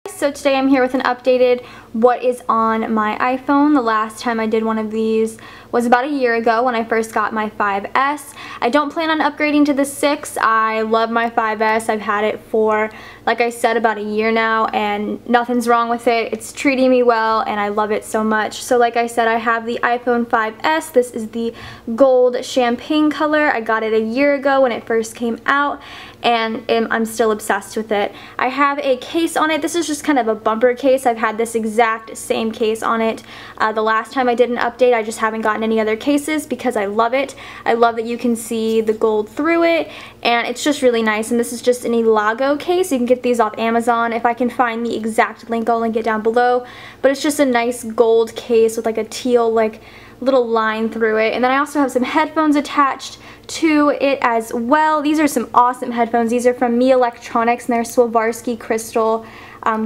So today I'm here with an updated what is on my iPhone. The last time I did one of these was about a year ago when I first got my 5S. I don't plan on upgrading to the 6. I love my 5S. I've had it for, like I said, about a year now and nothing's wrong with it. It's treating me well and I love it so much. So like I said, I have the iPhone 5S. This is the gold champagne color. I got it a year ago when it first came out and I'm still obsessed with it. I have a case on it. This is just kind of a bumper case. I've had this exact same case on it the last time I did an update. I just haven't gotten any other cases because I love it. I love that you can see the gold through it and it's just really nice. And this is just an Elago case. You can get these off Amazon. If I can find the exact link, I'll link it down below. But it's just a nice gold case with like a teal like little line through it. And then I also have some headphones attached to it as well. These are some awesome headphones. These are from Me Electronics and they're Swarovski crystal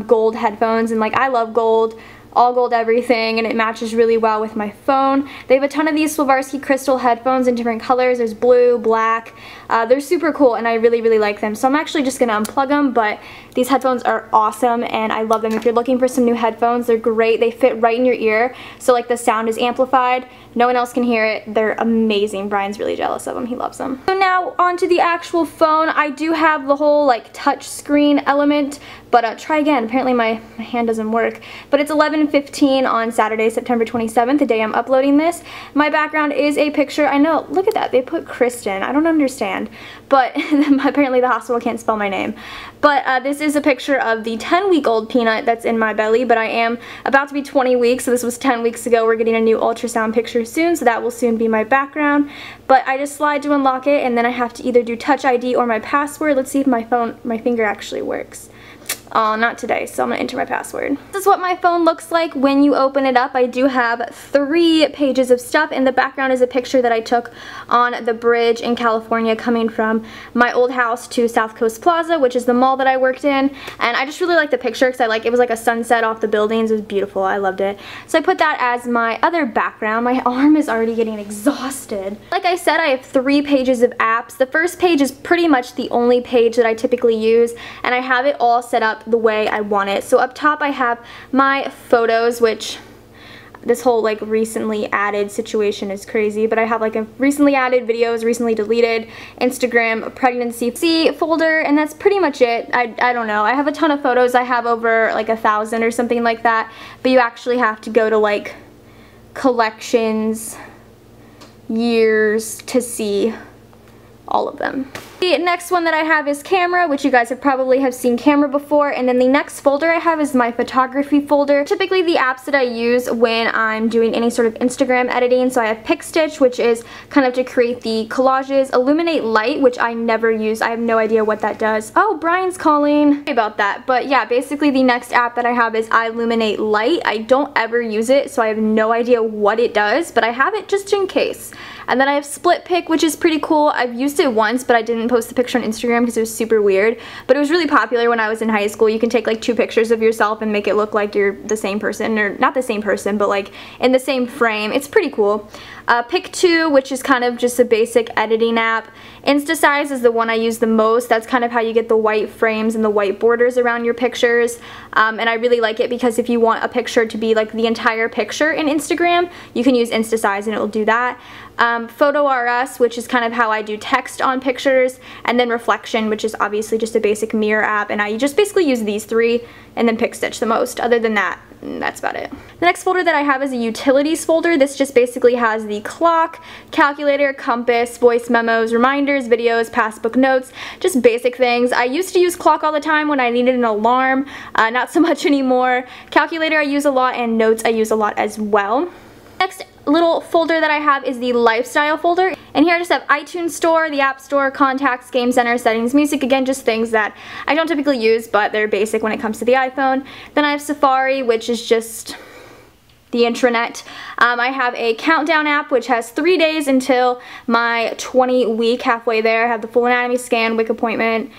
gold headphones, and like I love gold, all gold everything, and it matches really well with my phone. They have a ton of these Swarovski crystal headphones in different colors. There's blue, black. They're super cool and I really like them. So I'm actually just gonna unplug them, but these headphones are awesome and I love them. If you're looking for some new headphones, they're great. They fit right in your ear, so like the sound is amplified. No one else can hear it. They're amazing. Brian's really jealous of them. He loves them. So now onto the actual phone. I do have the whole like touch screen element, but try again. Apparently my hand doesn't work. But it's 11:15 on Saturday, September 27th, the day I'm uploading this. My background is a picture. I know, look at that. They put Kristen. I don't understand. But apparently the hospital can't spell my name. But this is a picture of the 10-week-old Peanut that's in my belly, but I am about to be 20 weeks, so this was 10 weeks ago. We're getting a new ultrasound picture soon, so that will soon be my background. But I just slide to unlock it, and then I have to either do Touch ID or my password. Let's see if my finger actually works. Oh, not today, so I'm gonna enter my password. This is what my phone looks like when you open it up. I do have 3 pages of stuff. In the background is a picture that I took on the bridge in California coming from my old house to South Coast Plaza, which is the mall that I worked in. And I just really like the picture because it was like a sunset off the buildings. It was beautiful. I loved it. So I put that as my other background. My arm is already getting exhausted. Like I said, I have 3 pages of apps. The first page is pretty much the only page that I typically use, and I have it all set up the way I want it. So up top I have my photos, which this whole like recently added situation is crazy, but I have like a recently added, videos, recently deleted, Instagram, pregnancy folder, and that's pretty much it. I don't know. I have a ton of photos. I have over like 1,000 or something like that, but you actually have to go to like collections, years to see all of them. The next one that I have is camera, which you guys have probably seen camera before, and then the next folder I have is my photography folder. Typically the apps that I use when I'm doing any sort of Instagram editing, so I have PicStitch, which is kind of to create the collages, Illuminate Light, which I never use. I have no idea what that does. Oh, Brian's calling. Sorry about that, but yeah, basically the next app that I have is Illuminate Light. I don't ever use it, so I have no idea what it does, but I have it just in case. And then I have Split Pic, which is pretty cool. I've used it once, but I didn't post the picture on Instagram because it was super weird. But it was really popular when I was in high school. You can take like 2 pictures of yourself and make it look like you're the same person, or not the same person, but like in the same frame. It's pretty cool. Pic2, which is kind of just a basic editing app. Instasize is the one I use the most. That's kind of how you get the white frames and the white borders around your pictures. And I really like it because if you want a picture to be like the entire picture in Instagram, you can use Instasize and it will do that. PhotoRS, which is kind of how I do text on pictures, and then Reflection, which is obviously just a basic mirror app, and I just basically use these 3, and then PicStitch the most. Other than that, that's about it. The next folder that I have is a utilities folder. This just basically has the clock, calculator, compass, voice memos, reminders, videos, passbook notes, just basic things. I used to use clock all the time when I needed an alarm, not so much anymore. Calculator I use a lot, and notes I use a lot as well. Next little folder that I have is the lifestyle folder, and here I just have iTunes Store, the App Store, contacts, game center, settings, music, again just things that I don't typically use but they're basic when it comes to the iPhone. Then I have Safari, which is just the intranet. I have a countdown app which has 3 days until my 20-week, halfway there. I have the full anatomy scan, WIC appointment,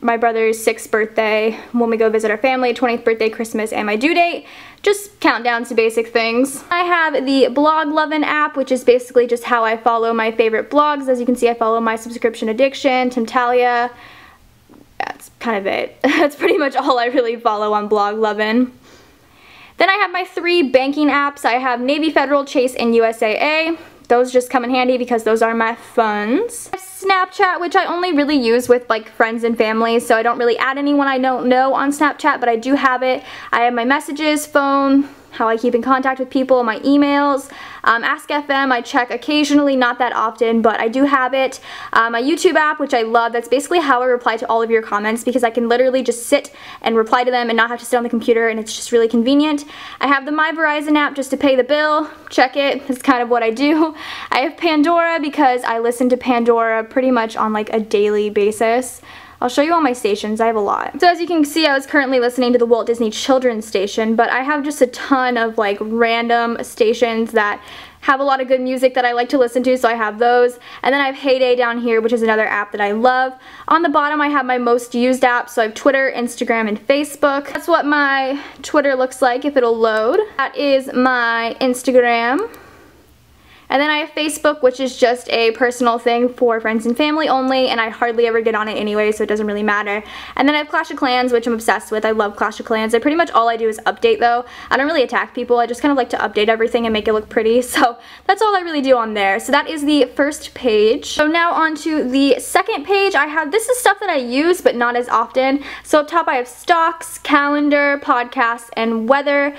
my brother's 6th birthday, when we go visit our family, 20th birthday, Christmas, and my due date. Just countdowns to basic things. I have the Blog Lovin' app, which is basically just how I follow my favorite blogs. As you can see, I follow My Subscription Addiction, Timtalia. That's kind of it. That's pretty much all I really follow on Blog Lovin'. Then I have my 3 banking apps. I have Navy Federal, Chase, and USAA. Those just come in handy because those are my funds. I have Snapchat, which I only really use with like friends and family, so I don't really add anyone I don't know on Snapchat, but I do have it. I have my messages, phone, how I keep in contact with people, my emails, Ask FM, I check occasionally, not that often, but I do have it. My YouTube app, which I love, that's basically how I reply to all of your comments because I can literally just sit and reply to them and not have to sit on the computer, and it's just really convenient. I have the My Verizon app just to pay the bill, check it, that's kind of what I do. I have Pandora because I listen to Pandora pretty much on like a daily basis. I'll show you all my stations, I have a lot. So as you can see, I was currently listening to the Walt Disney Children's station, but I have just a ton of like random stations that have a lot of good music that I like to listen to, so I have those. And then I have Heyday down here, which is another app that I love. On the bottom I have my most used apps, so I have Twitter, Instagram, and Facebook. That's what my Twitter looks like if it'll load. That is my Instagram. And then I have Facebook, which is just a personal thing for friends and family only, and I hardly ever get on it anyway, so it doesn't really matter. And then I have Clash of Clans, which I'm obsessed with. I love Clash of Clans. Pretty much all I do is update, though. I don't really attack people. I just kind of like to update everything and make it look pretty, so that's all I really do on there. So that is the first page. So now on to the second page. I have, this is stuff that I use, but not as often. So up top I have stocks, calendar, podcasts, and weather,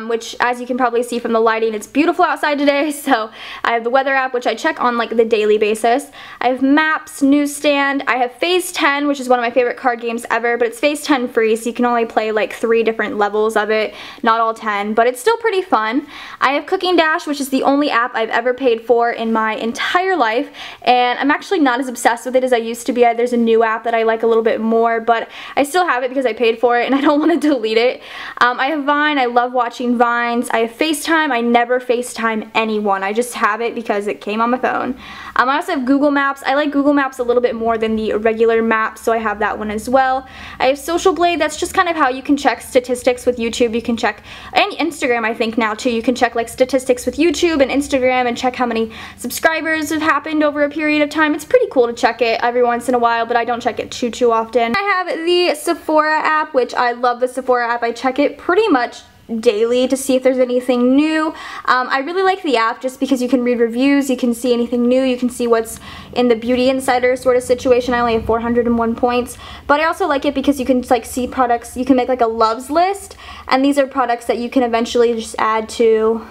which as you can probably see from the lighting, it's beautiful outside today, so I have the weather app, which I check on like the daily basis. I have maps, newsstand. I have Phase 10, which is one of my favorite card games ever, but it's Phase 10 free, so you can only play like 3 different levels of it, not all 10, but it's still pretty fun. I have Cooking Dash, which is the only app I've ever paid for in my entire life, and I'm actually not as obsessed with it as I used to be. There's a new app that I like a little bit more, but I still have it because I paid for it and I don't want to delete it. I have Vine. I love watching Vines. I have FaceTime. I never FaceTime anyone. I just have it because it came on my phone. I also have Google Maps. I like Google Maps a little bit more than the regular maps, so I have that one as well. I have Social Blade. That's just kind of how you can check statistics with YouTube. You can check, and Instagram I think now too, you can check like statistics with YouTube and Instagram and check how many subscribers have happened over a period of time. It's pretty cool to check it every once in a while, but I don't check it too often. I have the Sephora app, which I love the Sephora app. I check it pretty much daily to see if there's anything new. I really like the app just because you can read reviews, you can see anything new, you can see what's in the Beauty Insider sort of situation. I only have 401 points, but I also like it because you can like see products, you can make like a loves list, and these are products that you can eventually just add to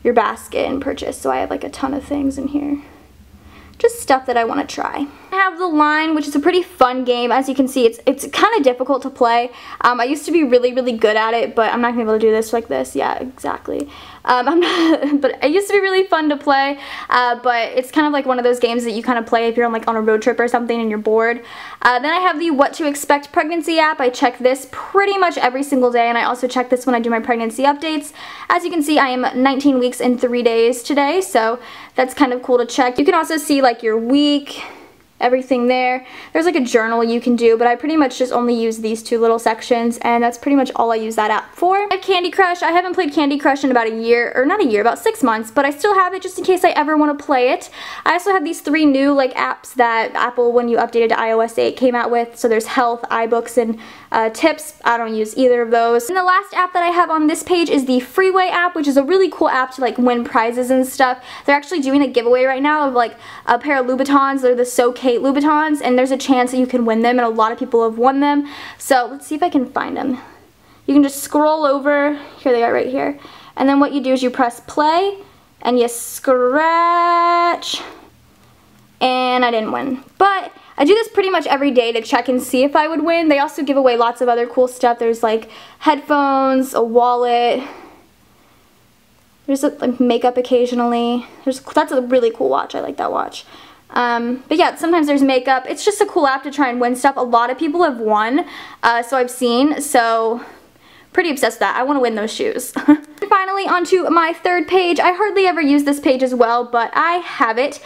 your basket and purchase. So I have like a ton of things in here. Just stuff that I want to try. I have The Line, which is a pretty fun game. As you can see, it's kind of difficult to play. I used to be really good at it, but I'm not going to be able to do this like this. Yeah, exactly. I'm not, but it used to be really fun to play, but it's kind of like one of those games that you kind of play if you're on a road trip or something and you're bored. Then I have the What to Expect Pregnancy app. I check this pretty much every single day, and I also check this when I do my pregnancy updates. As you can see, I am 19 weeks and 3 days today, so that's kind of cool to check. You can also see like your week, everything there. There's like a journal you can do, but I pretty much just only use these 2 little sections, and that's pretty much all I use that app for. I have Candy Crush. I haven't played Candy Crush in about a year, or not a year, about 6 months, but I still have it just in case I ever want to play it. I also have these 3 new like apps that Apple, when you updated to iOS 8, came out with. So there's Health, iBooks, and Tips. I don't use either of those. And the last app that I have on this page is the Freeway app, which is a really cool app to like win prizes and stuff. They're actually doing a giveaway right now of like a pair of Louboutins. They're the So Kate Louboutins, and there's a chance that you can win them, and a lot of people have won them. So let's see if I can find them. You can just scroll over. Here they are right here. And then what you do is you press play and you scratch, and I didn't win. But I do this pretty much every day to check and see if I would win. They also give away lots of other cool stuff. There's like headphones, a wallet. There's like makeup occasionally. That's a really cool watch. I like that watch. But yeah, sometimes there's makeup. It's just a cool app to try and win stuff. A lot of people have won, so I've seen. So pretty obsessed with that. I want to win those shoes. And finally, onto my third page. I hardly ever use this page as well, but I have it.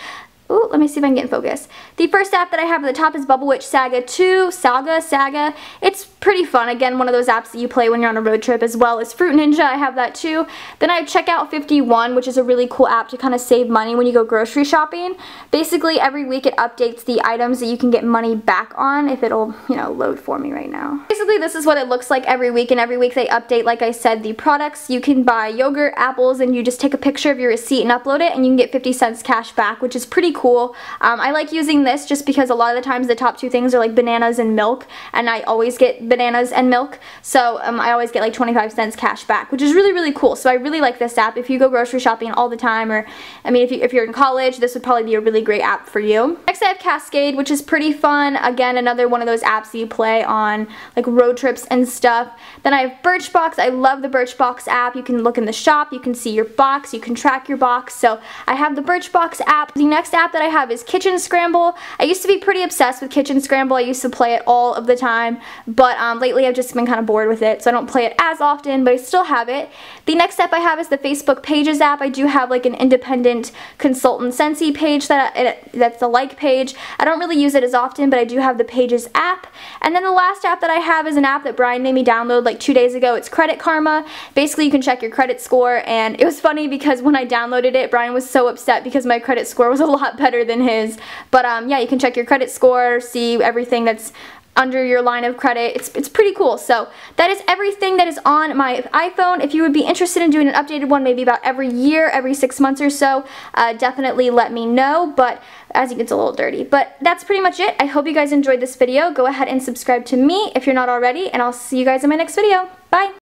Ooh, let me see if I can get in focus. The first app that I have at the top is Bubble Witch Saga 2. Saga. It's pretty fun. Again, one of those apps that you play when you're on a road trip, as well as Fruit Ninja. I have that too. Then I have Checkout 51, which is a really cool app to kind of save money when you go grocery shopping. Basically, every week it updates the items that you can get money back on, if it'll, you know, load for me right now. Basically, this is what it looks like every week, and every week they update, like I said, the products. You can buy yogurt, apples, and you just take a picture of your receipt and upload it, and you can get 50 cents cash back, which is pretty cool. I like using this just because a lot of the times the top two things are like bananas and milk, and I always get bananas and milk, so I always get like 25 cents cash back, which is really, really cool. So I really like this app. If you go grocery shopping all the time, or I mean if you're in college, this would probably be a really great app for you. Next I have Cascade, which is pretty fun. Again, another one of those apps that you play on like road trips and stuff. Then I have Birchbox. I love the Birchbox app. You can look in the shop, you can see your box, you can track your box. So I have the Birchbox app. The next app that I have is Kitchen Scramble. I used to be pretty obsessed with Kitchen Scramble. I used to play it all of the time, but lately I've just been kind of bored with it, so I don't play it as often, but I still have it. The next app I have is the Facebook Pages app. I do have like an independent consultant Scentsy page that's the like page. I don't really use it as often, but I do have the Pages app. And then the last app that I have is an app that Brian made me download like 2 days ago. It's Credit Karma. Basically, you can check your credit score, and it was funny because when I downloaded it, Brian was so upset because my credit score was a lot better than his. But yeah, you can check your credit score, see everything that's under your line of credit. It's pretty cool. So that is everything that is on my iPhone. If you would be interested in doing an updated one, maybe about every year, every 6 months or so, definitely let me know. But as you can, it's a little dirty. But that's pretty much it. I hope you guys enjoyed this video. Go ahead and subscribe to me if you're not already, and I'll see you guys in my next video. Bye!